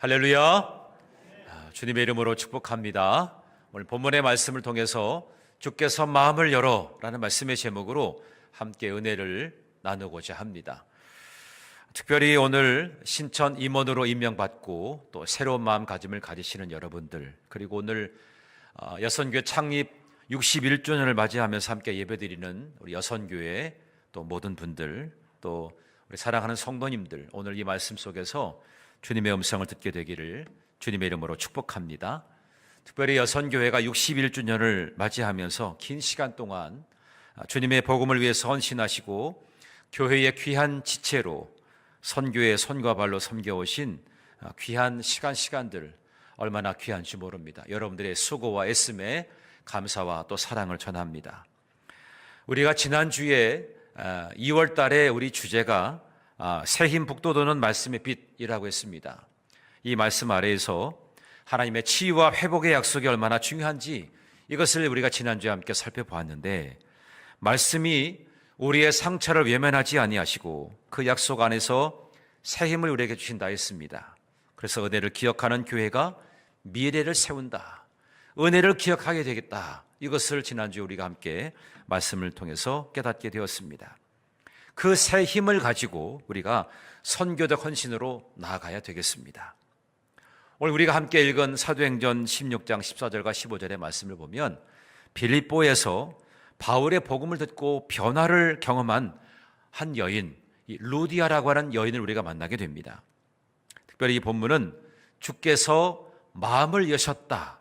할렐루야. 주님의 이름으로 축복합니다. 오늘 본문의 말씀을 통해서 주께서 마음을 열어 라는 말씀의 제목으로 함께 은혜를 나누고자 합니다. 특별히 오늘 신천 임원으로 임명받고 또 새로운 마음가짐을 가지시는 여러분들, 그리고 오늘 여선교회 창립 61주년을 맞이하면서 함께 예배드리는 우리 여선교회 또 모든 분들, 또 우리 사랑하는 성도님들, 오늘 이 말씀 속에서 주님의 음성을 듣게 되기를 주님의 이름으로 축복합니다. 특별히 여선교회가 61주년을 맞이하면서 긴 시간 동안 주님의 복음을 위해서 헌신하시고 교회의 귀한 지체로 선교의 손과 발로 섬겨오신 귀한 시간들 얼마나 귀한지 모릅니다. 여러분들의 수고와 애씀에 감사와 또 사랑을 전합니다. 우리가 지난주에 2월 달에 우리 주제가 새힘 북돋우는 말씀의 빛이라고 했습니다. 이 말씀 아래에서 하나님의 치유와 회복의 약속이 얼마나 중요한지 이것을 우리가 지난주에 함께 살펴보았는데, 말씀이 우리의 상처를 외면하지 아니하시고 그 약속 안에서 새 힘을 우리에게 주신다 했습니다. 그래서 은혜를 기억하는 교회가 미래를 세운다, 은혜를 기억하게 되겠다, 이것을 지난주에 우리가 함께 말씀을 통해서 깨닫게 되었습니다. 그 새 힘을 가지고 우리가 선교적 헌신으로 나아가야 되겠습니다. 오늘 우리가 함께 읽은 사도행전 16장 14절과 15절의 말씀을 보면 빌립보에서 바울의 복음을 듣고 변화를 경험한 한 여인, 루디아라고 하는 여인을 우리가 만나게 됩니다. 특별히 이 본문은 주께서 마음을 여셨다,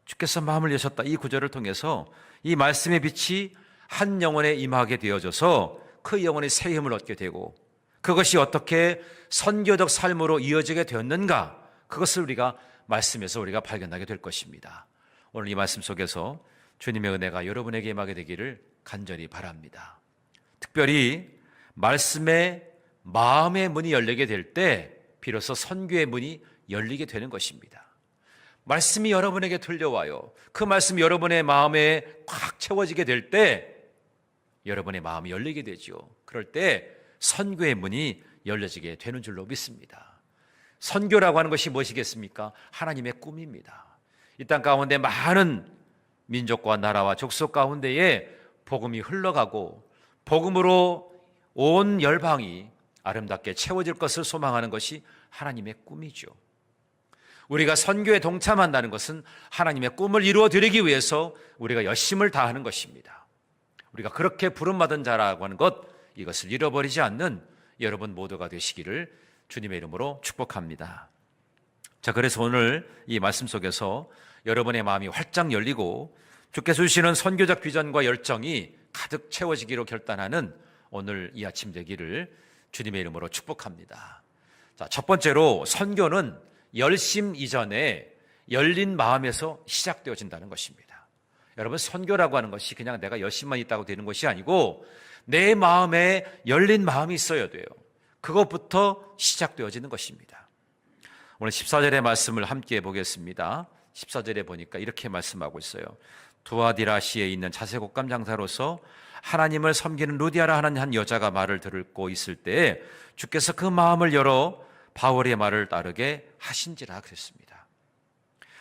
주께서 마음을 여셨다, 이 구절을 통해서 이 말씀의 빛이 한 영혼에 임하게 되어져서 그 영혼이 새 힘을 얻게 되고, 그것이 어떻게 선교적 삶으로 이어지게 되었는가, 그것을 우리가 말씀에서 우리가 발견하게 될 것입니다. 오늘 이 말씀 속에서 주님의 은혜가 여러분에게 임하게 되기를 간절히 바랍니다. 특별히 말씀의 마음의 문이 열리게 될 때 비로소 선교의 문이 열리게 되는 것입니다. 말씀이 여러분에게 들려와요. 그 말씀이 여러분의 마음에 꽉 채워지게 될 때 여러분의 마음이 열리게 되죠. 그럴 때 선교의 문이 열려지게 되는 줄로 믿습니다. 선교라고 하는 것이 무엇이겠습니까? 하나님의 꿈입니다. 이 땅 가운데 많은 민족과 나라와 족속 가운데에 복음이 흘러가고 복음으로 온 열방이 아름답게 채워질 것을 소망하는 것이 하나님의 꿈이죠. 우리가 선교에 동참한다는 것은 하나님의 꿈을 이루어 드리기 위해서 우리가 열심을 다하는 것입니다. 우리가 그렇게 부름받은 자라고 하는 것, 이것을 잃어버리지 않는 여러분 모두가 되시기를 주님의 이름으로 축복합니다. 자, 그래서 오늘 이 말씀 속에서 여러분의 마음이 활짝 열리고 주께서 주시는 선교적 비전과 열정이 가득 채워지기로 결단하는 오늘 이 아침 되기를 주님의 이름으로 축복합니다. 자, 첫 번째로 선교는 열심 이전에 열린 마음에서 시작되어진다는 것입니다. 여러분, 선교라고 하는 것이 그냥 내가 열심만 있다고 되는 것이 아니고 내 마음에 열린 마음이 있어야 돼요. 그것부터 시작되어지는 것입니다. 오늘 14절의 말씀을 함께 보겠습니다. 14절에 보니까 이렇게 말씀하고 있어요. 두아디라시에 있는 자색 옷감 장사로서 하나님을 섬기는 루디아라 하는 한 여자가 말을 듣고 있을 때에 주께서 그 마음을 열어 바울의 말을 따르게 하신지라 그랬습니다.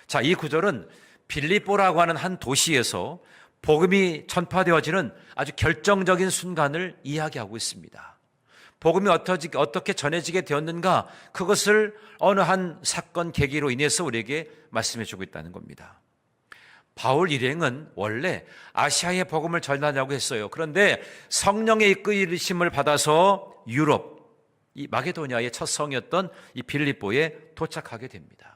자, 이 구절은 빌립보라고 하는 한 도시에서 복음이 전파되어지는 아주 결정적인 순간을 이야기하고 있습니다. 복음이 어떻게 전해지게 되었는가, 그것을 어느 한 사건 계기로 인해서 우리에게 말씀해 주고 있다는 겁니다. 바울 일행은 원래 아시아의 복음을 전하려고 했어요. 그런데 성령의 이끌으심을 받아서 유럽, 이 마게도니아의 첫 성이었던 이 빌립보에 도착하게 됩니다.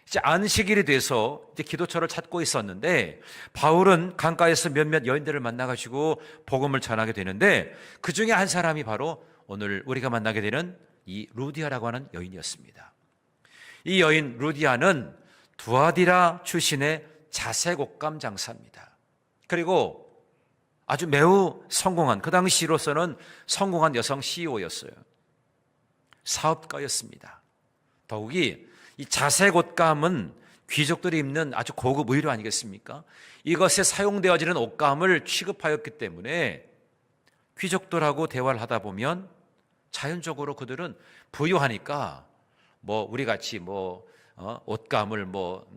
이제 안식일이 돼서 이제 기도처를 찾고 있었는데 바울은 강가에서 몇몇 여인들을 만나가지고 복음을 전하게 되는데 그 중에 한 사람이 바로 오늘 우리가 만나게 되는 이 루디아라고 하는 여인이었습니다. 이 여인 루디아는 두아디라 출신의 자색 옷감 장사입니다. 그리고 아주 매우 성공한, 그 당시로서는 성공한 여성 CEO였어요. 사업가였습니다. 더욱이 이 자색 옷감은 귀족들이 입는 아주 고급 의류 아니겠습니까? 이것에 사용되어지는 옷감을 취급하였기 때문에 귀족들하고 대화를 하다 보면 자연적으로 그들은 부유하니까 뭐 우리 같이 뭐 옷감을 뭐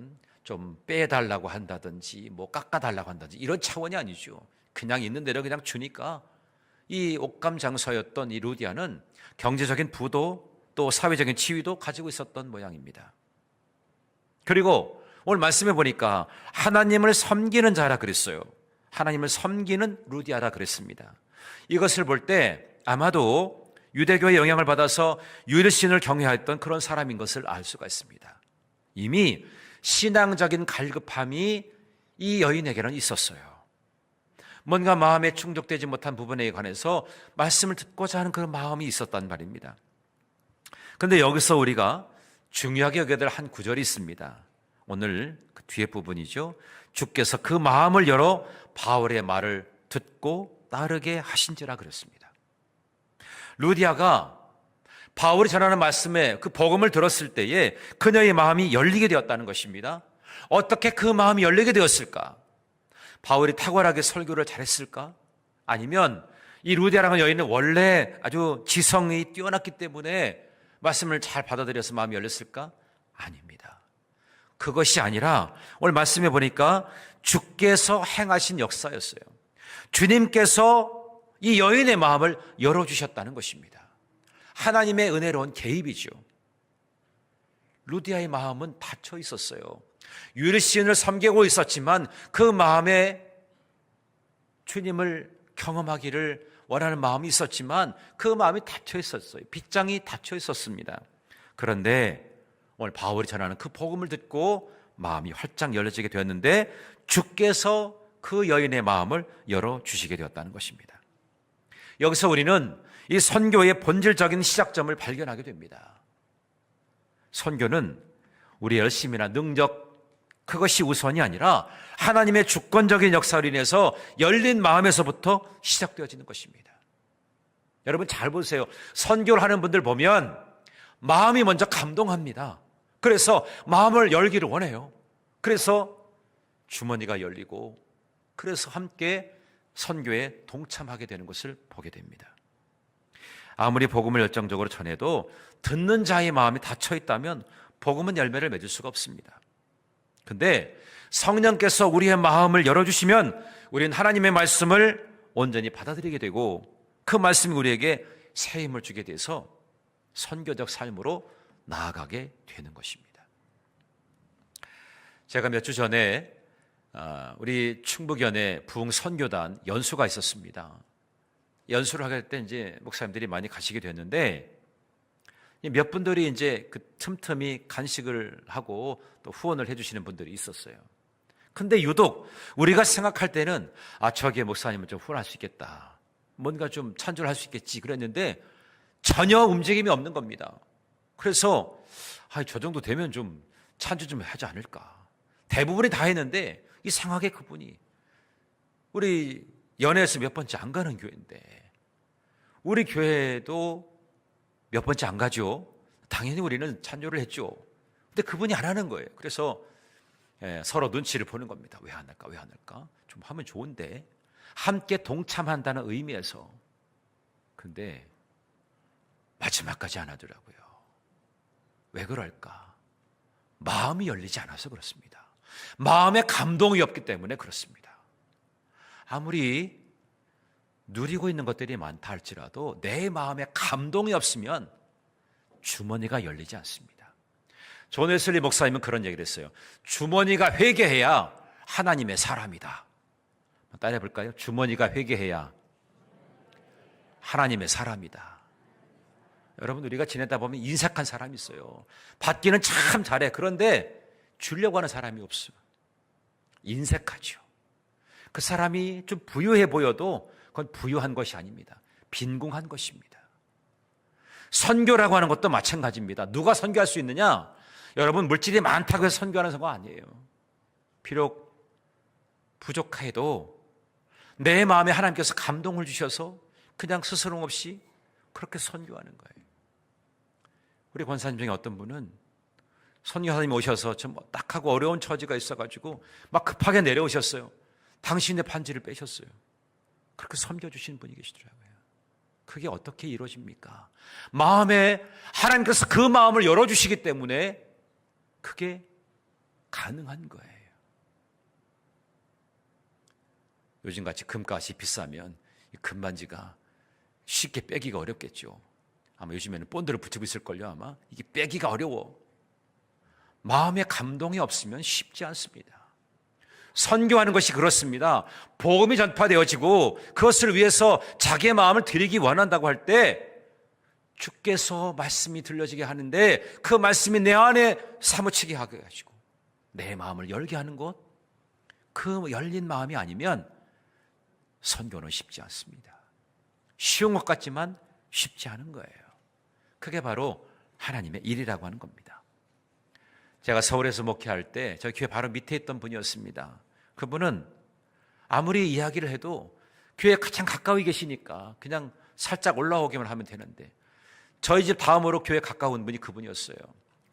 좀 빼달라고 한다든지 뭐 깎아달라고 한다든지 이런 차원이 아니죠. 그냥 있는 대로 그냥 주니까 이 옷감 장사였던 이 루디아는 경제적인 부도 또 사회적인 지위도 가지고 있었던 모양입니다. 그리고 오늘 말씀해 보니까 하나님을 섬기는 자라 그랬어요. 하나님을 섬기는 루디아라 그랬습니다. 이것을 볼 때 아마도 유대교의 영향을 받아서 유일신을 경외했던 그런 사람인 것을 알 수가 있습니다. 이미 신앙적인 갈급함이 이 여인에게는 있었어요. 뭔가 마음에 충족되지 못한 부분에 관해서 말씀을 듣고자 하는 그런 마음이 있었단 말입니다. 그런데 여기서 우리가 중요하게 여겨야 될 한 구절이 있습니다. 오늘 그 뒤에 부분이죠. 주께서 그 마음을 열어 바울의 말을 듣고 따르게 하신지라 그랬습니다. 루디아가 바울이 전하는 말씀에 그 복음을 들었을 때에 그녀의 마음이 열리게 되었다는 것입니다. 어떻게 그 마음이 열리게 되었을까? 바울이 탁월하게 설교를 잘했을까? 아니면 이 루디아라는 여인은 원래 아주 지성이 뛰어났기 때문에 말씀을 잘 받아들여서 마음이 열렸을까? 아닙니다. 그것이 아니라 오늘 말씀해 보니까 주께서 행하신 역사였어요. 주님께서 이 여인의 마음을 열어주셨다는 것입니다. 하나님의 은혜로운 개입이죠. 루디아의 마음은 닫혀 있었어요. 유일신을 섬기고 있었지만 그 마음에 주님을 경험하기를 원하는 마음이 있었지만 그 마음이 닫혀 있었어요. 빗장이 닫혀 있었습니다. 그런데 오늘 바울이 전하는 그 복음을 듣고 마음이 활짝 열려지게 되었는데 주께서 그 여인의 마음을 열어주시게 되었다는 것입니다. 여기서 우리는 이 선교의 본질적인 시작점을 발견하게 됩니다. 선교는 우리의 열심이나 능력 그것이 우선이 아니라 하나님의 주권적인 역사로 인해서 열린 마음에서부터 시작되어지는 것입니다. 여러분 잘 보세요. 선교를 하는 분들 보면 마음이 먼저 감동합니다. 그래서 마음을 열기를 원해요. 그래서 주머니가 열리고 그래서 함께 선교에 동참하게 되는 것을 보게 됩니다. 아무리 복음을 열정적으로 전해도 듣는 자의 마음이 닫혀 있다면 복음은 열매를 맺을 수가 없습니다. 근데 성령께서 우리의 마음을 열어주시면 우리는 하나님의 말씀을 온전히 받아들이게 되고 그 말씀이 우리에게 새 힘을 주게 돼서 선교적 삶으로 나아가게 되는 것입니다. 제가 몇 주 전에 우리 충북연의 부흥선교단 연수가 있었습니다. 연수를 할 때 이제 목사님들이 많이 가시게 됐는데 몇 분들이 이제 그 틈틈이 간식을 하고 또 후원을 해주시는 분들이 있었어요. 근데 유독 우리가 생각할 때는 저기에 목사님은 좀 후원할 수 있겠다. 뭔가 좀 찬조를 할 수 있겠지 그랬는데 전혀 움직임이 없는 겁니다. 그래서 저 정도 되면 좀 찬조 좀 하지 않을까. 대부분이 다 했는데 이상하게 그분이 우리 연애에서 몇 번째 안 가는 교회인데 우리 교회도 몇 번째 안 가죠. 당연히 우리는 찬조를 했죠. 근데 그분이 안 하는 거예요. 그래서 서로 눈치를 보는 겁니다. 왜 안 할까? 왜 안 할까? 좀 하면 좋은데 함께 동참한다는 의미에서. 근데 마지막까지 안 하더라고요. 왜 그럴까? 마음이 열리지 않아서 그렇습니다. 마음에 감동이 없기 때문에 그렇습니다. 아무리 누리고 있는 것들이 많다 할지라도 내 마음에 감동이 없으면 주머니가 열리지 않습니다. 존 웨슬리 목사님은 그런 얘기를 했어요. 주머니가 회개해야 하나님의 사람이다. 따라해 볼까요? 주머니가 회개해야 하나님의 사람이다. 여러분 우리가 지내다 보면 인색한 사람이 있어요. 받기는 참 잘해. 그런데 주려고 하는 사람이 없어요. 인색하죠. 그 사람이 좀 부유해 보여도 그건 부유한 것이 아닙니다. 빈궁한 것입니다. 선교라고 하는 것도 마찬가지입니다. 누가 선교할 수 있느냐? 여러분 물질이 많다고 해서 선교하는 거 아니에요. 비록 부족해도 내 마음에 하나님께서 감동을 주셔서 그냥 스스럼 없이 그렇게 선교하는 거예요. 우리 권사님 중에 어떤 분은 선교사님이 오셔서 좀 딱하고 어려운 처지가 있어가지고 막 급하게 내려오셨어요. 당신의 반지를 빼셨어요. 그렇게 섬겨주시는 분이 계시더라고요. 그게 어떻게 이루어집니까? 마음에 하나님께서 그 마음을 열어주시기 때문에 그게 가능한 거예요. 요즘같이 금값이 비싸면 금반지가 쉽게 빼기가 어렵겠죠. 아마 요즘에는 본드를 붙이고 있을걸요. 아마 이게 빼기가 어려워. 마음에 감동이 없으면 쉽지 않습니다. 선교하는 것이 그렇습니다. 복음이 전파되어지고 그것을 위해서 자기의 마음을 드리기 원한다고 할 때 주께서 말씀이 들려지게 하는데 그 말씀이 내 안에 사무치게 하게 하시고 내 마음을 열게 하는 것, 그 열린 마음이 아니면 선교는 쉽지 않습니다. 쉬운 것 같지만 쉽지 않은 거예요. 그게 바로 하나님의 일이라고 하는 겁니다. 제가 서울에서 목회할 때 저희 교회 바로 밑에 있던 분이었습니다. 그분은 아무리 이야기를 해도 교회에 가장 가까이 계시니까 그냥 살짝 올라오기만 하면 되는데 저희 집 다음으로 교회에 가까운 분이 그분이었어요.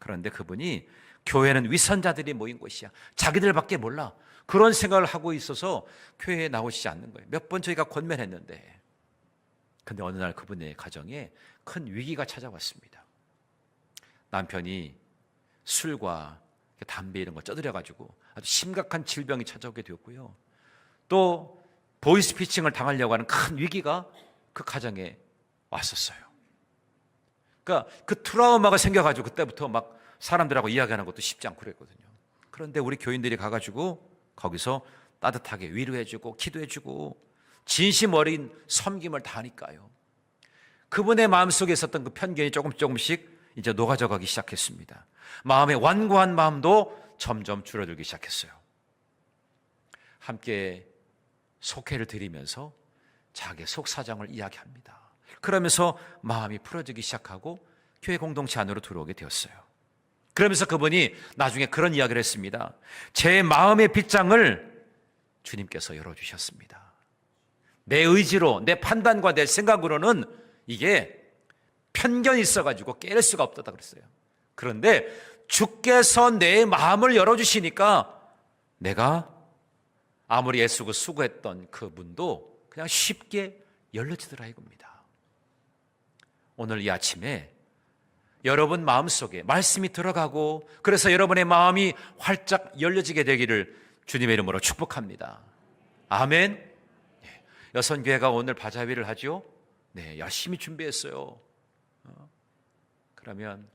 그런데 그분이 교회는 위선자들이 모인 곳이야, 자기들밖에 몰라, 그런 생각을 하고 있어서 교회에 나오시지 않는 거예요. 몇 번 저희가 권면했는데, 근데 어느 날 그분의 가정에 큰 위기가 찾아왔습니다. 남편이 술과 담배 이런 거 쪄들여가지고 아주 심각한 질병이 찾아오게 되었고요. 또 보이스피싱을 당하려고 하는 큰 위기가 그 가정에 왔었어요. 그러니까 그 트라우마가 생겨가지고 그때부터 막 사람들하고 이야기하는 것도 쉽지 않고 그랬거든요. 그런데 우리 교인들이 가가지고 거기서 따뜻하게 위로해주고 기도해주고 진심 어린 섬김을 다하니까요, 그분의 마음속에 있었던 그 편견이 조금씩 이제 녹아져 가기 시작했습니다. 마음의 완고한 마음도 점점 줄어들기 시작했어요. 함께 속회를 드리면서 자기의 속사정을 이야기합니다. 그러면서 마음이 풀어지기 시작하고 교회 공동체 안으로 들어오게 되었어요. 그러면서 그분이 나중에 그런 이야기를 했습니다. 제 마음의 빗장을 주님께서 열어주셨습니다. 내 의지로, 내 판단과 내 생각으로는 이게 편견이 있어가지고 깰 수가 없다고 그랬어요. 그런데 주께서 내 마음을 열어주시니까 내가 아무리 애쓰고 수고했던 그 문도 그냥 쉽게 열려지더라 이겁니다. 오늘 이 아침에 여러분 마음속에 말씀이 들어가고 그래서 여러분의 마음이 활짝 열려지게 되기를 주님의 이름으로 축복합니다. 아멘. 여선교회가 오늘 바자회를 하죠. 네, 열심히 준비했어요. 그러면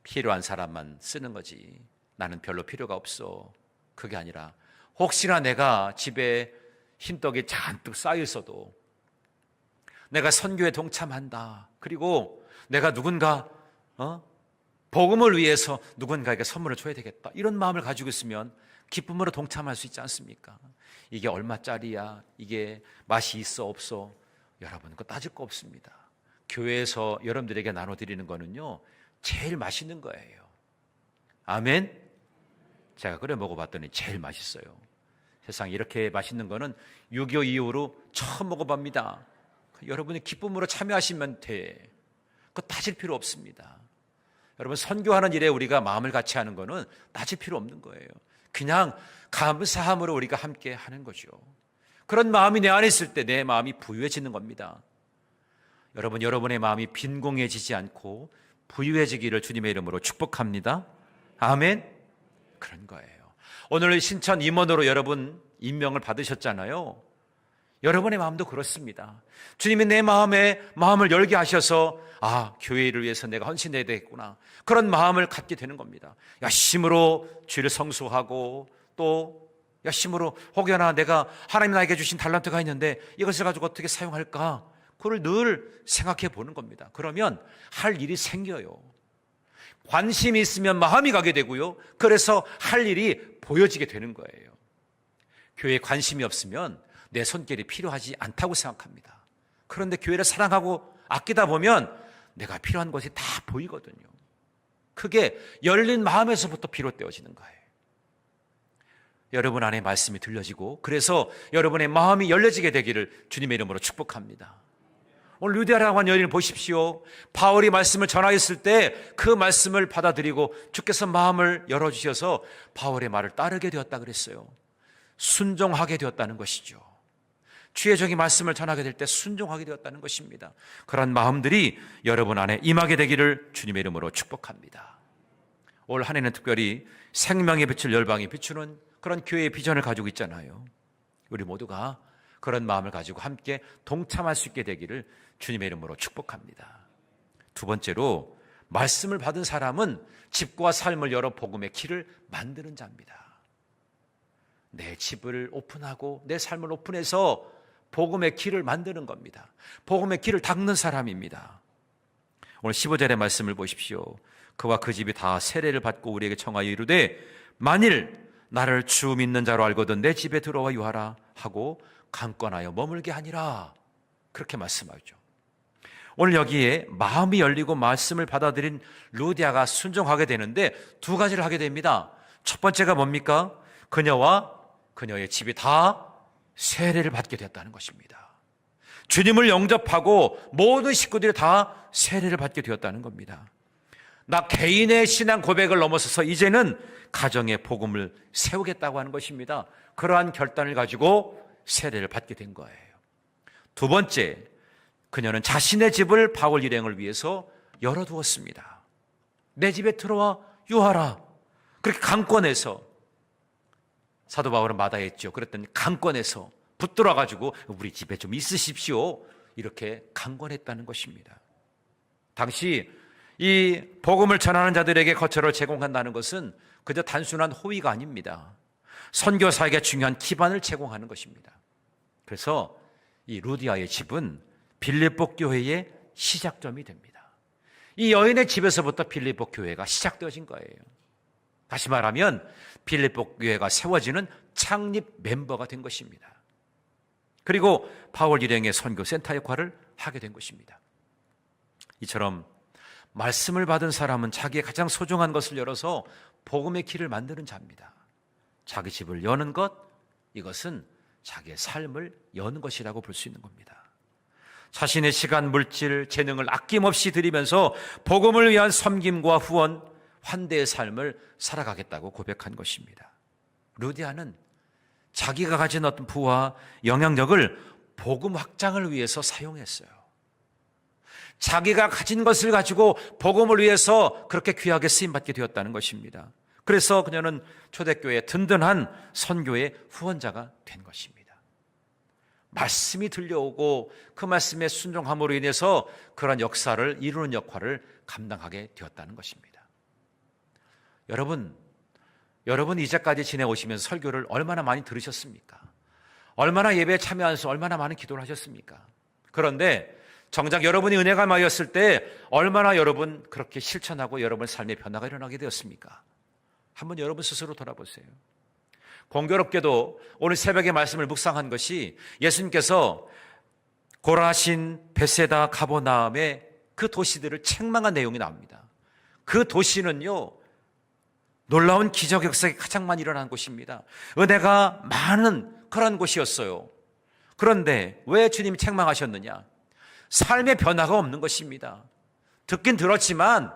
필요한 사람만 쓰는 거지 나는 별로 필요가 없어, 그게 아니라 혹시나 내가 집에 흰떡이 잔뜩 쌓여 있어도 내가 선교에 동참한다, 그리고 내가 누군가 복음을 위해서 누군가에게 선물을 줘야 되겠다, 이런 마음을 가지고 있으면 기쁨으로 동참할 수 있지 않습니까? 이게 얼마짜리야, 이게 맛이 있어 없어, 여러분 그거 따질 거 없습니다. 교회에서 여러분들에게 나눠드리는 거는요 제일 맛있는 거예요. 아멘. 제가 끓여 먹어봤더니 제일 맛있어요. 세상에 이렇게 맛있는 거는 6.25 이후로 처음 먹어봅니다. 여러분이 기쁨으로 참여하시면 돼. 그거 따질 필요 없습니다. 여러분 선교하는 일에 우리가 마음을 같이 하는 거는 따질 필요 없는 거예요. 그냥 감사함으로 우리가 함께 하는 거죠. 그런 마음이 내 안에 있을 때 내 마음이 부유해지는 겁니다. 여러분, 여러분의 마음이 빈공해지지 않고 부유해지기를 주님의 이름으로 축복합니다. 아멘. 그런 거예요. 오늘 신천 임원으로 여러분 임명을 받으셨잖아요. 여러분의 마음도 그렇습니다. 주님이 내 마음을 열게 하셔서 교회를 위해서 내가 헌신해야 되겠구나, 그런 마음을 갖게 되는 겁니다. 열심으로 주를 성수하고 또 열심으로 혹여나 내가 하나님 나에게 주신 달란트가 있는데 이것을 가지고 어떻게 사용할까, 그걸 늘 생각해 보는 겁니다. 그러면 할 일이 생겨요. 관심이 있으면 마음이 가게 되고요, 그래서 할 일이 보여지게 되는 거예요. 교회에 관심이 없으면 내 손길이 필요하지 않다고 생각합니다. 그런데 교회를 사랑하고 아끼다 보면 내가 필요한 것이 다 보이거든요. 그게 열린 마음에서부터 비롯되어지는 거예요. 여러분 안에 말씀이 들려지고 그래서 여러분의 마음이 열려지게 되기를 주님의 이름으로 축복합니다. 오늘 루디아라고 한 여인을 보십시오. 바울이 말씀을 전하였을 때 그 말씀을 받아들이고 주께서 마음을 열어주셔서 바울의 말을 따르게 되었다 그랬어요. 순종하게 되었다는 것이죠. 주의 종이 말씀을 전하게 될 때 순종하게 되었다는 것입니다. 그런 마음들이 여러분 안에 임하게 되기를 주님의 이름으로 축복합니다. 올 한 해는 특별히 생명의 빛을 열방에 비추는 그런 교회의 비전을 가지고 있잖아요. 우리 모두가 그런 마음을 가지고 함께 동참할 수 있게 되기를 주님의 이름으로 축복합니다. 두 번째로, 말씀을 받은 사람은 집과 삶을 열어 복음의 길을 만드는 자입니다. 내 집을 오픈하고 내 삶을 오픈해서 복음의 길을 만드는 겁니다. 복음의 길을 닦는 사람입니다. 오늘 15절의 말씀을 보십시오. 그와 그 집이 다 세례를 받고 우리에게 청하여 이르되 만일 나를 주 믿는 자로 알거든 내 집에 들어와 유하라 하고 강권하여 머물게 하니라. 그렇게 말씀하죠. 오늘 여기에 마음이 열리고 말씀을 받아들인 루디아가 순종하게 되는데 두 가지를 하게 됩니다. 첫 번째가 뭡니까? 그녀와 그녀의 집이 다 세례를 받게 되었다는 것입니다. 주님을 영접하고 모든 식구들이 다 세례를 받게 되었다는 겁니다. 나 개인의 신앙 고백을 넘어서서 이제는 가정의 복음을 세우겠다고 하는 것입니다. 그러한 결단을 가지고 세례를 받게 된 거예요. 두 번째, 그녀는 자신의 집을 바울 일행을 위해서 열어두었습니다. 내 집에 들어와 유하라. 그렇게 강권해서, 사도 바울은 마다했죠. 그랬더니 강권해서 붙들어 가지고 우리 집에 좀 있으십시오. 이렇게 강권했다는 것입니다. 당시 이 복음을 전하는 자들에게 거처를 제공한다는 것은 그저 단순한 호의가 아닙니다. 선교사에게 중요한 기반을 제공하는 것입니다. 그래서 이 루디아의 집은 빌립보 교회의 시작점이 됩니다. 이 여인의 집에서부터 빌립보 교회가 시작되어진 거예요. 다시 말하면 빌립보 교회가 세워지는 창립 멤버가 된 것입니다. 그리고 바울 일행의 선교센터 역할을 하게 된 것입니다. 이처럼 말씀을 받은 사람은 자기의 가장 소중한 것을 열어서 복음의 길을 만드는 자입니다. 자기 집을 여는 것, 이것은 자기의 삶을 여는 것이라고 볼 수 있는 겁니다. 자신의 시간, 물질, 재능을 아낌없이 드리면서 복음을 위한 섬김과 후원, 환대의 삶을 살아가겠다고 고백한 것입니다. 루디아는 자기가 가진 어떤 부와 영향력을 복음 확장을 위해서 사용했어요. 자기가 가진 것을 가지고 복음을 위해서 그렇게 귀하게 쓰임받게 되었다는 것입니다. 그래서 그녀는 초대교회의 든든한 선교의 후원자가 된 것입니다. 말씀이 들려오고 그 말씀에 순종함으로 인해서 그런 역사를 이루는 역할을 감당하게 되었다는 것입니다. 여러분 이제까지 지내오시면서 설교를 얼마나 많이 들으셨습니까? 얼마나 예배에 참여하면서 얼마나 많은 기도를 하셨습니까? 그런데 정작 여러분이 은혜가 많았을 때 얼마나 여러분 그렇게 실천하고 여러분 삶의 변화가 일어나게 되었습니까? 한번 여러분 스스로 돌아보세요. 공교롭게도 오늘 새벽에 말씀을 묵상한 것이 예수님께서 고라신, 베세다, 가버나움의 그 도시들을 책망한 내용이 나옵니다. 그 도시는요, 놀라운 기적 역사가 가장 많이 일어난 곳입니다. 은혜가 많은 그런 곳이었어요. 그런데 왜 주님이 책망하셨느냐? 삶의 변화가 없는 것입니다. 듣긴 들었지만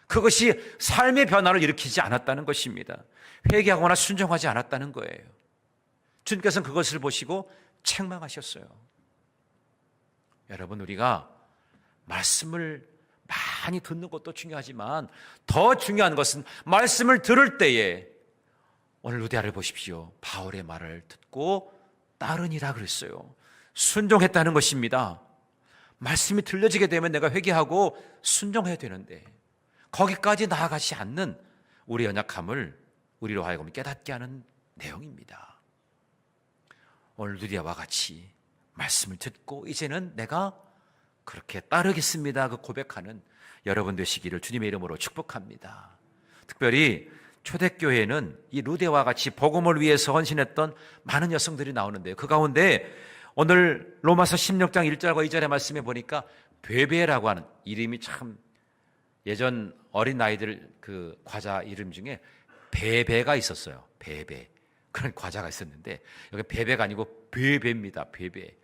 그것이 삶의 변화를 일으키지 않았다는 것입니다. 회개하거나 순종하지 않았다는 거예요. 주님께서는 그것을 보시고 책망하셨어요. 여러분, 우리가 말씀을 많이 듣는 것도 중요하지만 더 중요한 것은 말씀을 들을 때에, 오늘 루디아를 보십시오. 바울의 말을 듣고 따르니라 그랬어요. 순종했다는 것입니다. 말씀이 들려지게 되면 내가 회개하고 순종해야 되는데 거기까지 나아가지 않는 우리 연약함을 우리로 하여금 깨닫게 하는 내용입니다. 오늘 루디아와 같이 말씀을 듣고 이제는 내가 그렇게 따르겠습니다, 그 고백하는 여러분 되시기를 주님의 이름으로 축복합니다. 특별히 초대교회에는 이 루디아와 같이 복음을 위해서 헌신했던 많은 여성들이 나오는데요, 그 가운데 오늘 로마서 16장 1절과 2절의 말씀에 보니까 베베라고 하는 이름이 참, 예전 어린 아이들 그 과자 이름 중에 베베가 있었어요. 베베. 그런 과자가 있었는데 여기 베베가 아니고 베베입니다. 베베.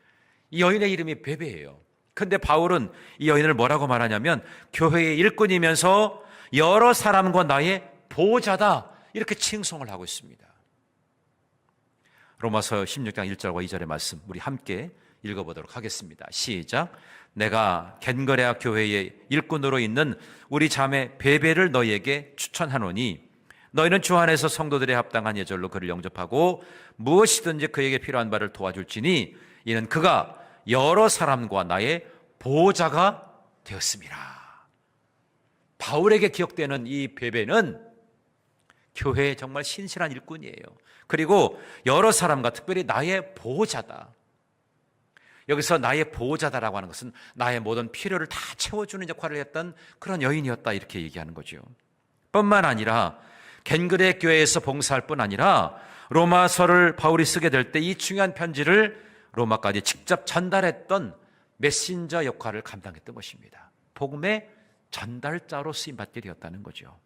이 여인의 이름이 베베예요. 그런데 바울은 이 여인을 뭐라고 말하냐면 교회의 일꾼이면서 여러 사람과 나의 보호자다, 이렇게 칭송을 하고 있습니다. 로마서 16장 1절과 2절의 말씀 우리 함께 읽어보도록 하겠습니다. 시작. 내가 겐거레아 교회의 일꾼으로 있는 우리 자매 베베를 너희에게 추천하노니 너희는 주 안에서 성도들의 합당한 예절로 그를 영접하고 무엇이든지 그에게 필요한 바를 도와줄지니 이는 그가 여러 사람과 나의 보호자가 되었습니다. 바울에게 기억되는 이 베베는 교회의 정말 신실한 일꾼이에요. 그리고 여러 사람과 특별히 나의 보호자다. 여기서 나의 보호자다라고 하는 것은 나의 모든 필요를 다 채워주는 역할을 했던 그런 여인이었다 이렇게 얘기하는 거죠. 뿐만 아니라 겐그레 교회에서 봉사할 뿐 아니라 로마서를 바울이 쓰게 될 때 이 중요한 편지를 로마까지 직접 전달했던 메신저 역할을 감당했던 것입니다. 복음의 전달자로 쓰임받게 되었다는 거죠.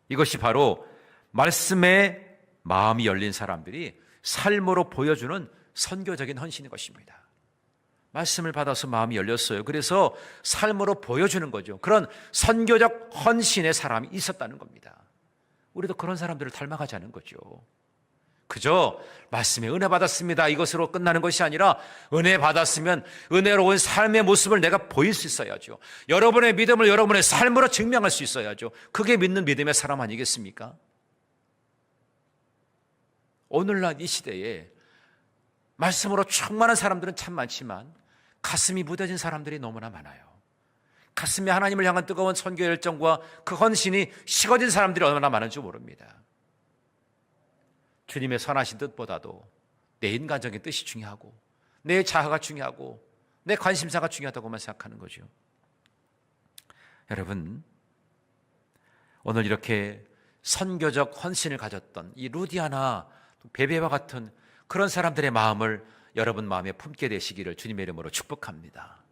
이것이 바로 말씀에 마음이 열린 사람들이 삶으로 보여주는 선교적인 헌신인 것입니다. 말씀을 받아서 마음이 열렸어요. 그래서 삶으로 보여주는 거죠. 그런 선교적 헌신의 사람이 있었다는 겁니다. 우리도 그런 사람들을 닮아가자는 거죠. 그저 말씀에 은혜 받았습니다 이것으로 끝나는 것이 아니라 은혜 받았으면 은혜로운 삶의 모습을 내가 보일 수 있어야죠. 여러분의 믿음을 여러분의 삶으로 증명할 수 있어야죠. 그게 믿는 믿음의 사람 아니겠습니까? 오늘날 이 시대에 말씀으로 충만한 사람들은 참 많지만 가슴이 무뎌진 사람들이 너무나 많아요. 가슴에 하나님을 향한 뜨거운 선교 열정과 그 헌신이 식어진 사람들이 얼마나 많은지 모릅니다. 주님의 선하신 뜻보다도 내 인간적인 뜻이 중요하고 내 자아가 중요하고 내 관심사가 중요하다고만 생각하는 거죠. 여러분, 오늘 이렇게 선교적 헌신을 가졌던 이 루디아나 베베와 같은 그런 사람들의 마음을 여러분 마음에 품게 되시기를 주님의 이름으로 축복합니다.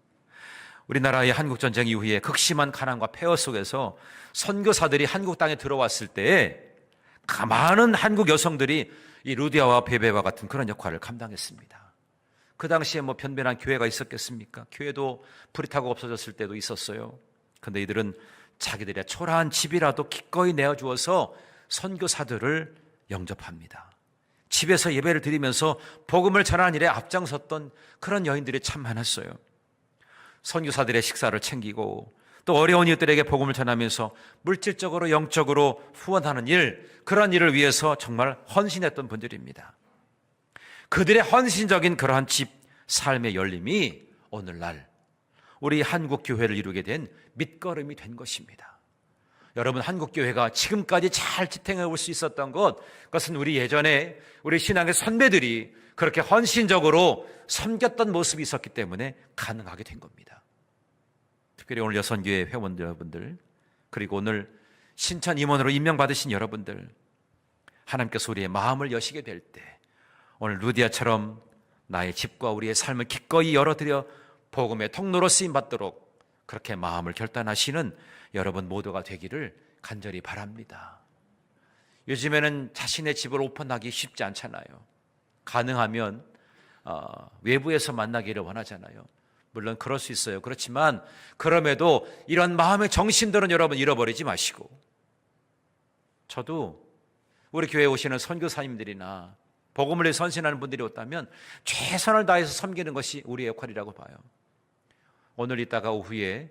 우리나라의 한국전쟁 이후에 극심한 가난과 폐허 속에서 선교사들이 한국 땅에 들어왔을 때에 많은 한국 여성들이 이 루디아와 베베와 같은 그런 역할을 감당했습니다. 그 당시에 변변한 교회가 있었겠습니까? 교회도 불이 타고 없어졌을 때도 있었어요. 그런데 이들은 자기들의 초라한 집이라도 기꺼이 내어주어서 선교사들을 영접합니다. 집에서 예배를 드리면서 복음을 전하는 일에 앞장섰던 그런 여인들이 참 많았어요. 선교사들의 식사를 챙기고 또 어려운 이웃들에게 복음을 전하면서 물질적으로 영적으로 후원하는 일, 그런 일을 위해서 정말 헌신했던 분들입니다. 그들의 헌신적인 그러한 집 삶의 열림이 오늘날 우리 한국 교회를 이루게 된 밑거름이 된 것입니다. 여러분, 한국 교회가 지금까지 잘 지탱해 올 수 있었던 그것은 우리 예전에 우리 신앙의 선배들이 그렇게 헌신적으로 섬겼던 모습이 있었기 때문에 가능하게 된 겁니다. 특별히 오늘 여선교회 회원 여러분들, 그리고 오늘 신천 임원으로 임명받으신 여러분들, 하나님께서 우리의 마음을 여시게 될 때 오늘 루디아처럼 나의 집과 우리의 삶을 기꺼이 열어드려 복음의 통로로 쓰임받도록 그렇게 마음을 결단하시는 여러분 모두가 되기를 간절히 바랍니다. 요즘에는 자신의 집을 오픈하기 쉽지 않잖아요. 가능하면 외부에서 만나기를 원하잖아요. 물론 그럴 수 있어요. 그렇지만 그럼에도 이런 마음의 정신들은 여러분 잃어버리지 마시고, 저도 우리 교회에 오시는 선교사님들이나 복음을 위해 선신하는 분들이 왔다면 최선을 다해서 섬기는 것이 우리의 역할이라고 봐요. 오늘 이따가 오후에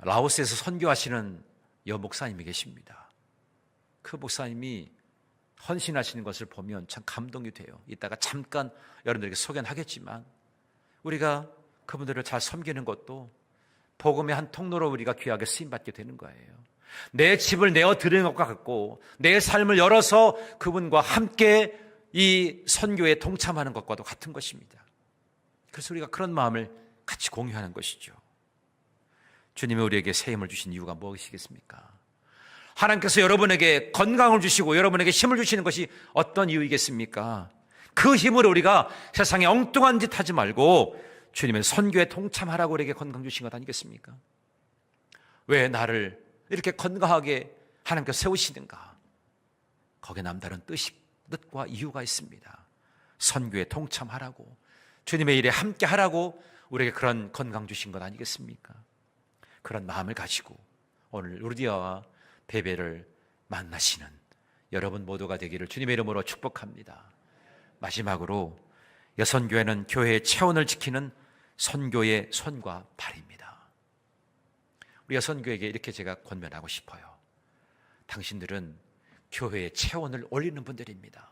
라오스에서 선교하시는 여 목사님이 계십니다. 그 목사님이 헌신하시는 것을 보면 참 감동이 돼요. 이따가 잠깐 여러분들에게 소개는 하겠지만 우리가 그분들을 잘 섬기는 것도 복음의 한 통로로 우리가 귀하게 쓰임받게 되는 거예요. 내 집을 내어드리는 것과 같고 내 삶을 열어서 그분과 함께 이 선교에 동참하는 것과도 같은 것입니다. 그래서 우리가 그런 마음을 같이 공유하는 것이죠. 주님이 우리에게 새 힘을 주신 이유가 무엇이겠습니까? 하나님께서 여러분에게 건강을 주시고 여러분에게 힘을 주시는 것이 어떤 이유이겠습니까? 그 힘으로 우리가 세상에 엉뚱한 짓 하지 말고 주님의 선교에 동참하라고 우리에게 건강 주신 것 아니겠습니까? 왜 나를 이렇게 건강하게 하나님께서 세우시는가? 거기에 남다른 뜻과 이유가 있습니다. 선교에 동참하라고, 주님의 일에 함께 하라고 우리에게 그런 건강 주신 것 아니겠습니까? 그런 마음을 가지고 오늘 루디아와 베베를 만나시는 여러분 모두가 되기를 주님의 이름으로 축복합니다. 마지막으로 여선교회는 교회의 체온을 지키는 선교의 손과 발입니다. 우리 여선교회에게 이렇게 제가 권면하고 싶어요. 당신들은 교회의 체온을 올리는 분들입니다.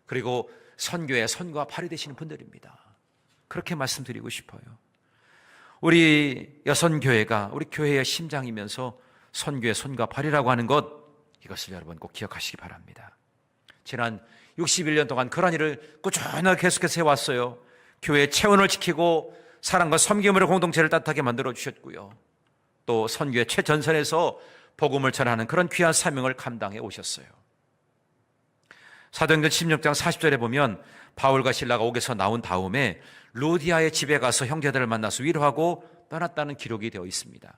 그리고 선교의 손과 발이 되시는 분들입니다. 그렇게 말씀드리고 싶어요. 우리 여선교회가 우리 교회의 심장이면서 선교의 손과 발이라고 하는 것, 이것을 여러분 꼭 기억하시기 바랍니다. 지난 61년 동안 그런 일을 꾸준하게 계속해서 해왔어요. 교회의 체온을 지키고 사랑과 섬김으로 공동체를 따뜻하게 만들어 주셨고요. 또 선교의 최전선에서 복음을 전하는 그런 귀한 사명을 감당해 오셨어요. 사도행전 16장 40절에 보면 바울과 신라가 옥에서 나온 다음에 루디아의 집에 가서 형제들을 만나서 위로하고 떠났다는 기록이 되어 있습니다.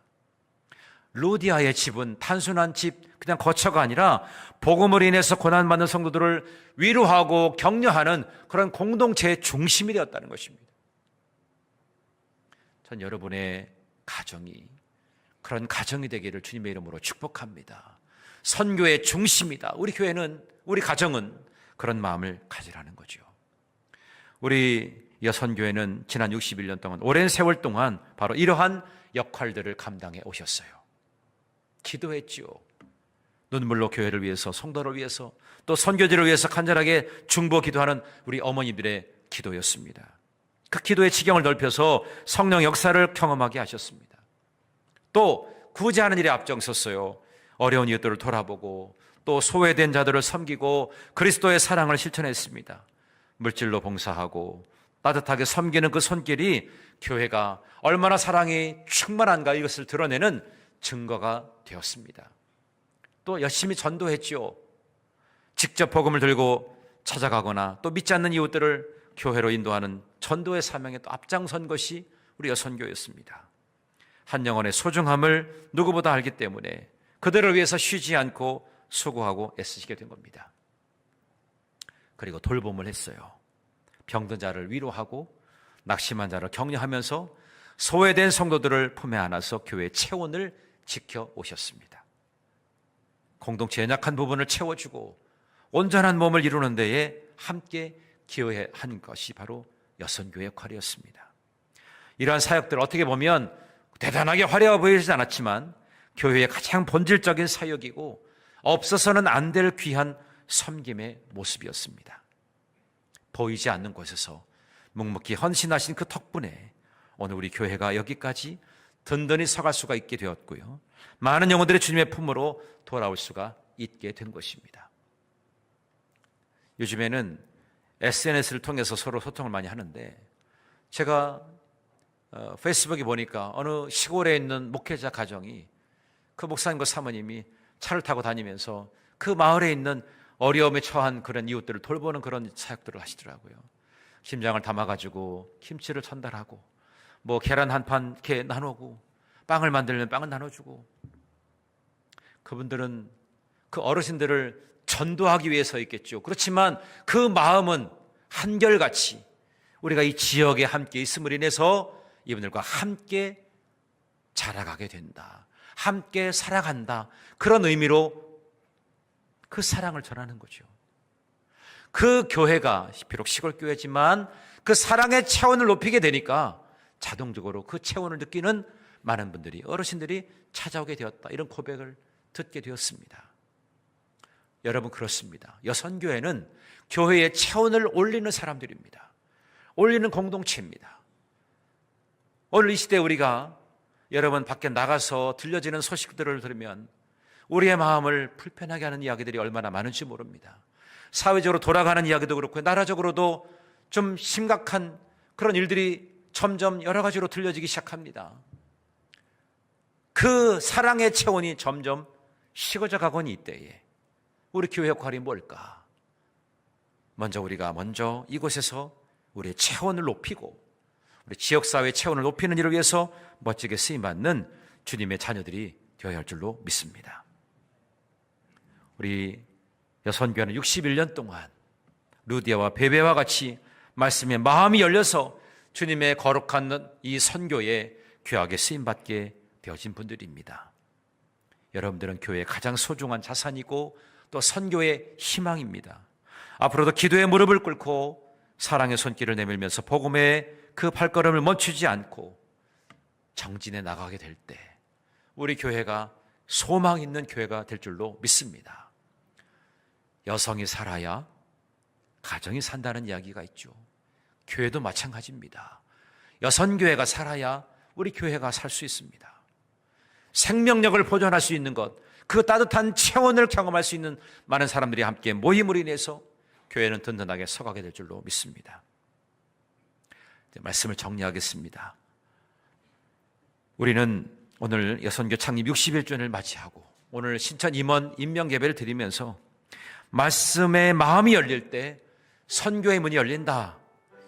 루디아의 집은 단순한 집, 그냥 거처가 아니라 복음으로 인해서 고난받는 성도들을 위로하고 격려하는 그런 공동체의 중심이 되었다는 것입니다. 전 여러분의 가정이 그런 가정이 되기를 주님의 이름으로 축복합니다. 선교의 중심이다. 우리 교회는, 우리 가정은 그런 마음을 가지라는 거죠. 우리 여선교회는 지난 61년 동안, 오랜 세월 동안 바로 이러한 역할들을 감당해 오셨어요. 기도했지요. 눈물로 교회를 위해서, 성도를 위해서, 또 선교지를 위해서 간절하게 중보 기도하는 우리 어머니들의 기도였습니다. 그 기도의 지경을 넓혀서 성령 역사를 경험하게 하셨습니다. 또 구제하는 일에 앞장섰어요. 어려운 이웃들을 돌아보고 또 소외된 자들을 섬기고 그리스도의 사랑을 실천했습니다. 물질로 봉사하고 따뜻하게 섬기는 그 손길이 교회가 얼마나 사랑이 충만한가, 이것을 드러내는 증거가 되었습니다. 또 열심히 전도했지요. 직접 복음을 들고 찾아가거나 또 믿지 않는 이웃들을 교회로 인도하는 전도의 사명에 또 앞장선 것이 우리 여선교였습니다. 한 영혼의 소중함을 누구보다 알기 때문에 그들을 위해서 쉬지 않고 수고하고 애쓰시게 된 겁니다. 그리고 돌봄을 했어요. 병든 자를 위로하고 낙심한 자를 격려하면서 소외된 성도들을 품에 안아서 교회의 체온을 지켜오셨습니다. 공동체 연약한 부분을 채워주고 온전한 몸을 이루는 데에 함께 기여한 것이 바로 여선교의 역할이었습니다. 이러한 사역들, 어떻게 보면 대단하게 화려해 보이지 않았지만 교회의 가장 본질적인 사역이고 없어서는 안 될 귀한 섬김의 모습이었습니다. 보이지 않는 곳에서 묵묵히 헌신하신 그 덕분에 오늘 우리 교회가 여기까지 든든히 서갈 수가 있게 되었고요. 많은 영혼들이 주님의 품으로 돌아올 수가 있게 된 것입니다. 요즘에는 SNS를 통해서 서로 소통을 많이 하는데, 제가 페이스북에 보니까 어느 시골에 있는 목회자 가정이, 그 목사님과 사모님이 차를 타고 다니면서 그 마을에 있는 어려움에 처한 그런 이웃들을 돌보는 그런 사역들을 하시더라고요. 심장을 담아가지고 김치를 전달하고, 뭐 계란 한 판 이렇게 나누고, 빵을 만들면 빵을 나눠주고, 그분들은 그 어르신들을 전도하기 위해서 있겠죠. 그렇지만 그 마음은 한결같이 우리가 이 지역에 함께 있음으로 인해서 이분들과 함께 자라가게 된다, 함께 살아간다, 그런 의미로 그 사랑을 전하는 거죠. 그 교회가 비록 시골 교회지만 그 사랑의 체온을 높이게 되니까 자동적으로 그 체온을 느끼는 많은 분들이, 어르신들이 찾아오게 되었다, 이런 고백을 듣게 되었습니다. 여러분, 그렇습니다. 여선교회는 교회의 체온을 올리는 사람들입니다. 올리는 공동체입니다. 오늘 이 시대에 우리가, 여러분, 밖에 나가서 들려지는 소식들을 들으면 우리의 마음을 불편하게 하는 이야기들이 얼마나 많은지 모릅니다. 사회적으로 돌아가는 이야기도 그렇고 나라적으로도 좀 심각한 그런 일들이 점점 여러 가지로 들려지기 시작합니다. 그 사랑의 체온이 점점 식어져 가고는 이때에 우리 교회 역할이 뭘까? 우리가 먼저 이곳에서 우리의 체온을 높이고 우리 지역사회의 체온을 높이는 일을 위해서 멋지게 쓰임받는 주님의 자녀들이 되어야 할 줄로 믿습니다. 우리 여선교회는 61년 동안 루디아와 베베와 같이 말씀에 마음이 열려서 주님의 거룩한 이 선교에 귀하게 쓰임받게 되어진 분들입니다. 여러분들은 교회의 가장 소중한 자산이고 또 선교의 희망입니다. 앞으로도 기도의 무릎을 꿇고 사랑의 손길을 내밀면서 복음의 그 발걸음을 멈추지 않고 정진해 나가게 될 때 우리 교회가 소망 있는 교회가 될 줄로 믿습니다. 여성이 살아야 가정이 산다는 이야기가 있죠. 교회도 마찬가지입니다. 여성교회가 살아야 우리 교회가 살 수 있습니다. 생명력을 보존할 수 있는 것, 그 따뜻한 체온을 경험할 수 있는 많은 사람들이 함께 모임으로 인해서 교회는 든든하게 서가게 될 줄로 믿습니다. 말씀을 정리하겠습니다. 우리는 오늘 여선교 창립 61주년을 맞이하고 오늘 신천 임원 임명 예배를 드리면서 말씀의 마음이 열릴 때 선교의 문이 열린다.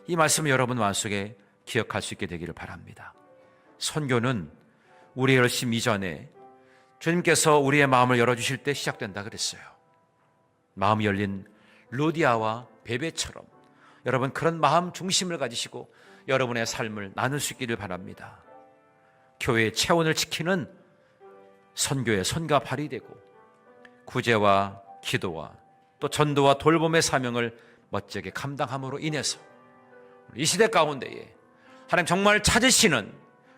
이 말씀을 여러분 마음속에 기억할 수 있게 되기를 바랍니다. 선교는 우리의 열심 이전에 주님께서 우리의 마음을 열어주실 때 시작된다 그랬어요. 마음이 열린 루디아와 베베처럼 여러분 그런 마음 중심을 가지시고 여러분의 삶을 나눌 수 있기를 바랍니다. 교회의 체온을 지키는 선교의 손과 발이 되고 구제와 기도와 또 전도와 돌봄의 사명을 멋지게 감당함으로 인해서 이 시대 가운데에 하나님 정말 찾으시는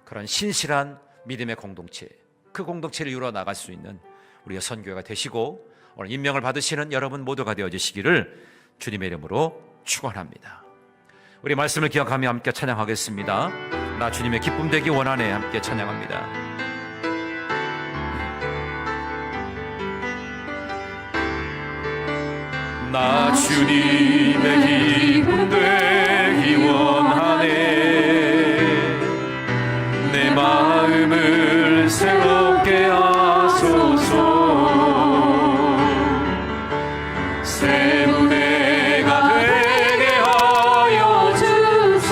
그런 신실한 믿음의 공동체, 그 공동체를 이루어 나갈 수 있는 우리의 선교회가 되시고 오늘 임명을 받으시는 여러분 모두가 되어주시기를 주님의 이름으로 축원합니다. 우리 말씀을 기억하며 함께 찬양하겠습니다. 나 주님의 기쁨 되기 원하네. 함께 찬양합니다. 나 주님의 기쁨 되기 원하네. 내 마음을 새롭게 하소서. 새 무대가 되게 하여 주사.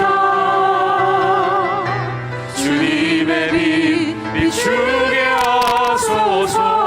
주님의 빛 비추게 하소서.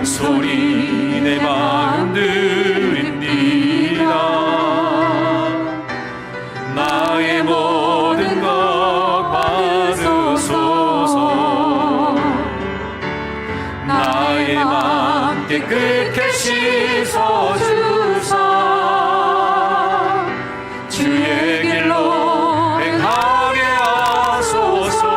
소리 내 마음 드립니다. 나의 모든 것 받으소서. 나의 마음 깨끗게 씻어주사. 주의 길로 행하게 하소서.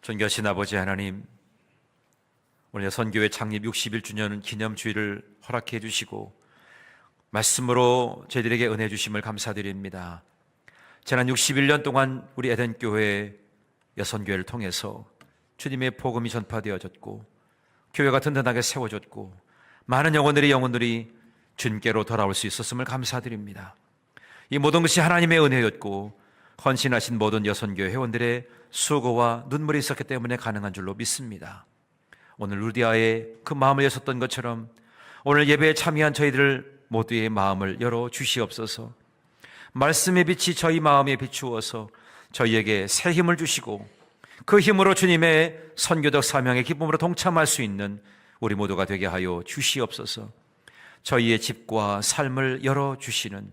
존귀하신 아버지 하나님, 오늘 선교회 창립 61주년 기념주일을 허락해 주시고 말씀으로 저희들에게 은혜 주심을 감사드립니다. 지난 61년 동안 우리 에덴교회 여선교회를 통해서 주님의 복음이 전파되어졌고 교회가 든든하게 세워졌고 많은 영혼들이 주님께로 돌아올 수 있었음을 감사드립니다. 이 모든 것이 하나님의 은혜였고 헌신하신 모든 여선교회 회원들의 수고와 눈물이 있었기 때문에 가능한 줄로 믿습니다. 오늘 루디아의 그 마음을 여셨던 것처럼 오늘 예배에 참여한 저희들 모두의 마음을 열어 주시옵소서. 말씀의 빛이 저희 마음에 비추어서 저희에게 새 힘을 주시고 그 힘으로 주님의 선교적 사명의 기쁨으로 동참할 수 있는 우리 모두가 되게 하여 주시옵소서. 저희의 집과 삶을 열어주시는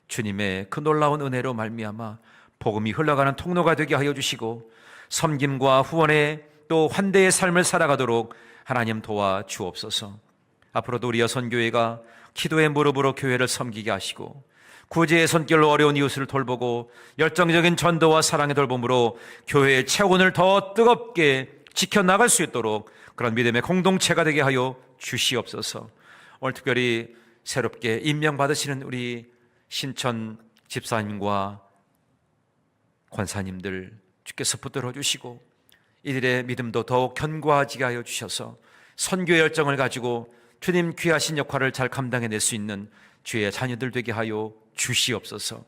주님의 그 놀라운 은혜로 말미암아 복음이 흘러가는 통로가 되게 하여 주시고 섬김과 후원의 또 환대의 삶을 살아가도록 하나님 도와 주옵소서. 앞으로도 우리 여선교회가 기도의 무릎으로 교회를 섬기게 하시고 구제의 손길로 어려운 이웃을 돌보고 열정적인 전도와 사랑의 돌봄으로 교회의 체온을 더 뜨겁게 지켜나갈 수 있도록 그런 믿음의 공동체가 되게 하여 주시옵소서. 오늘 특별히 새롭게 임명받으시는 우리 신천 집사님과 권사님들 주께서 붙들어 주시고 이들의 믿음도 더욱 견고하지게 하여 주셔서 선교의 열정을 가지고 주님 귀하신 역할을 잘 감당해낼 수 있는 주의 자녀들 되게 하여 주시옵소서.